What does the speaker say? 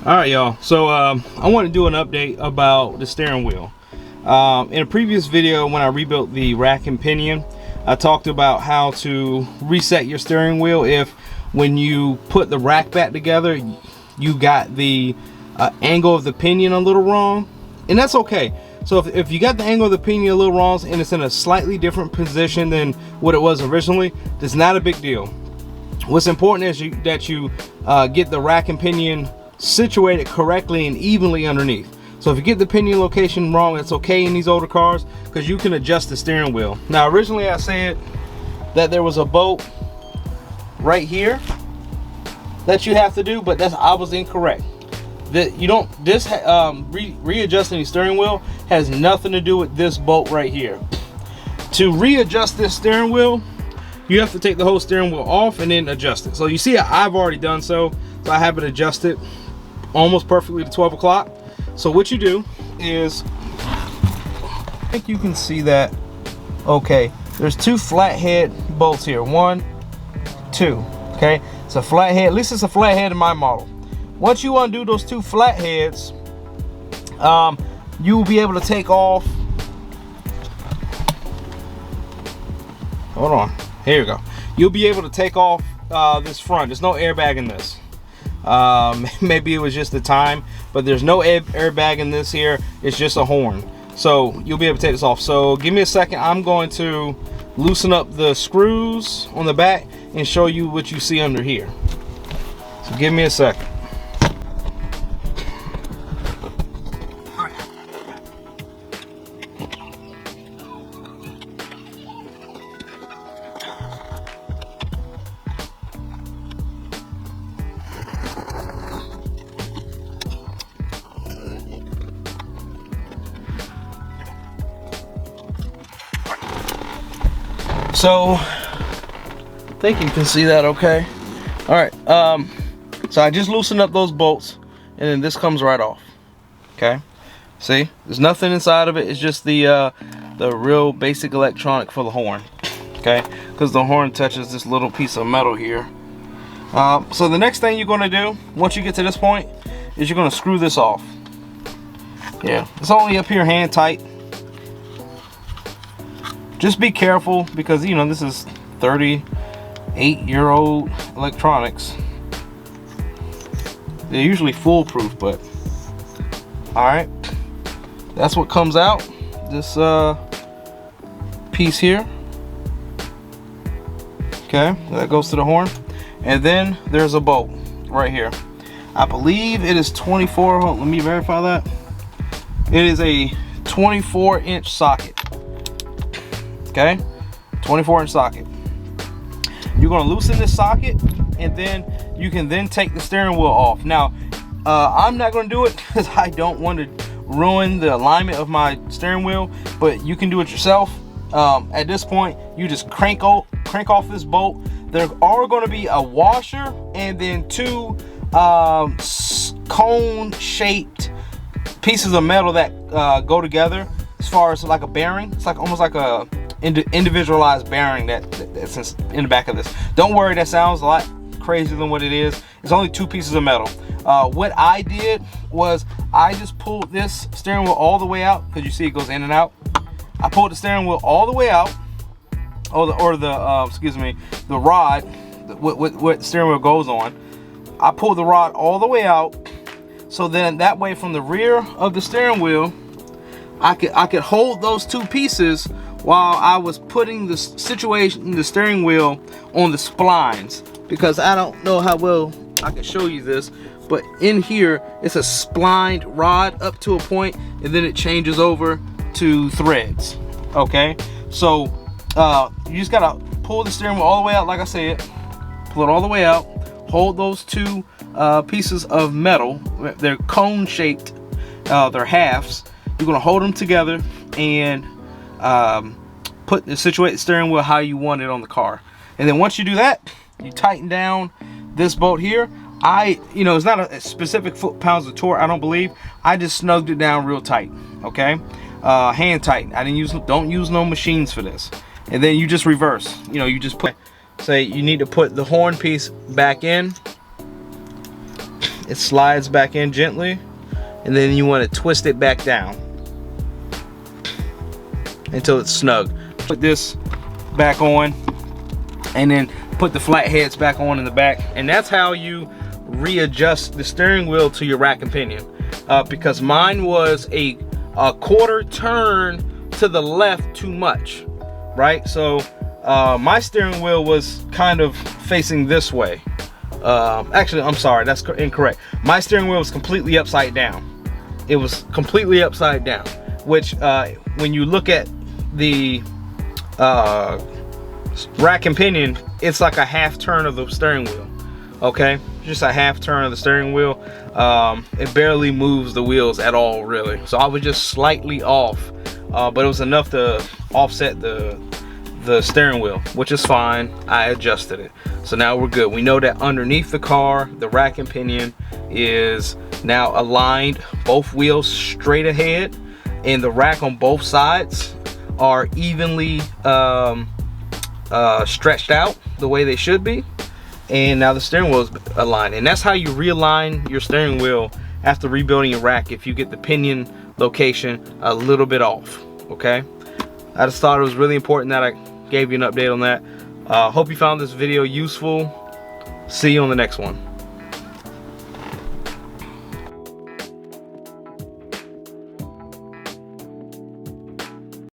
All right, y'all. So I want to do an update about the steering wheel. In a previous video, when I rebuilt the rack and pinion, I talked about how to reset your steering wheel if when you put the rack back together, you got the angle of the pinion a little wrong, and that's okay. So if you got the angle of the pinion a little wrong and it's in a slightly different position than what it was originally, that's not a big deal. What's important is that you get the rack and pinion situated correctly and evenly underneath. So if you get the pinion location wrong, it's okay in these older cars because you can adjust the steering wheel. Now originally I said that there was a bolt right here that you have to do, but I was incorrect. That you don't, readjusting the steering wheel has nothing to do with this bolt right here. To readjust this steering wheel, you have to take the whole steering wheel off and then adjust it. So you see I've already done so I have it adjusted almost perfectly to 12 o'clock. So what you do is, I think you can see that okay, there's two flathead bolts here, 1, 2, okay? It's a flathead, at least it's a flathead in my model. Once you undo those two flatheads, you will be able to take off, hold on, here you go. You'll be able to take off this front. There's no airbag in this. Maybe it was just the time, but there's no airbag in this here. It's just a horn. So you'll be able to take this off. So give me a second. I'm going to loosen up the screws on the back and show you what you see under here. So give me a second. So I think you can see that okay. All right, so I just loosened up those bolts and then this comes right off. Okay, see, there's nothing inside of it. It's just the real basic electronic for the horn. Okay, because the horn touches this little piece of metal here. So the next thing you're going to do once you get to this point is you're going to screw this off. Yeah, it's only up here hand tight. Just be careful because, you know, this is 38-year-old electronics. They're usually foolproof, but all right, that's what comes out, this piece here. Okay, that goes to the horn, and then there's a bolt right here. I believe it is 24. Let me verify that. It is a 24-inch socket. Okay, 24-inch socket. You're going to loosen this socket, and then you can then take the steering wheel off. Now, I'm not going to do it because I don't want to ruin the alignment of my steering wheel, but you can do it yourself. At this point, you just crank off this bolt. There are going to be a washer and then two cone-shaped pieces of metal that go together as far as like a bearing. It's like almost like a individualized bearing that's in the back of this. Don't worry, that sounds a lot crazier than what it is. It's only two pieces of metal. What I did was I just pulled this steering wheel all the way out, because you see it goes in and out. I pulled the steering wheel all the way out, the rod, what the steering wheel goes on. I pulled the rod all the way out, so then that way from the rear of the steering wheel, I could hold those two pieces while I was putting the steering wheel on the splines, because I don't know how well I can show you this, but in here it's a splined rod up to a point, and then it changes over to threads. Okay, so you just gotta pull the steering wheel all the way out, like I said, pull it all the way out, hold those two pieces of metal, they're cone shaped, they're halves. You're gonna hold them together and situate the steering wheel how you want it on the car. And then once you do that, you tighten down this bolt here. It's not a specific foot-pounds of torque, I don't believe. I just snugged it down real tight. Okay, hand tighten. Don't use no machines for this. And then you just reverse. You just say you need to put the horn piece back in, it slides back in gently, and then you want to twist it back down until it's snug. Put this back on, and then put the flat heads back on in the back, and that's how you readjust the steering wheel to your rack and pinion. Because mine was a quarter turn to the left too much, right? So my steering wheel was kind of facing this way. Actually, I'm sorry, that's incorrect. My steering wheel was completely upside down. It was completely upside down, which when you look at the rack and pinion, it's like a half turn of the steering wheel. Okay, just a half turn of the steering wheel. It barely moves the wheels at all, really. So I was just slightly off, but it was enough to offset the steering wheel, which is fine. I adjusted it, so now we're good. We know that underneath the car, the rack and pinion is now aligned, both wheels straight ahead, and the rack on both sides are evenly stretched out the way they should be. And now the steering wheel is aligned, and that's how you realign your steering wheel after rebuilding your rack if you get the pinion location a little bit off. Okay, I just thought it was really important that I gave you an update on that. Hope you found this video useful. See you on the next one.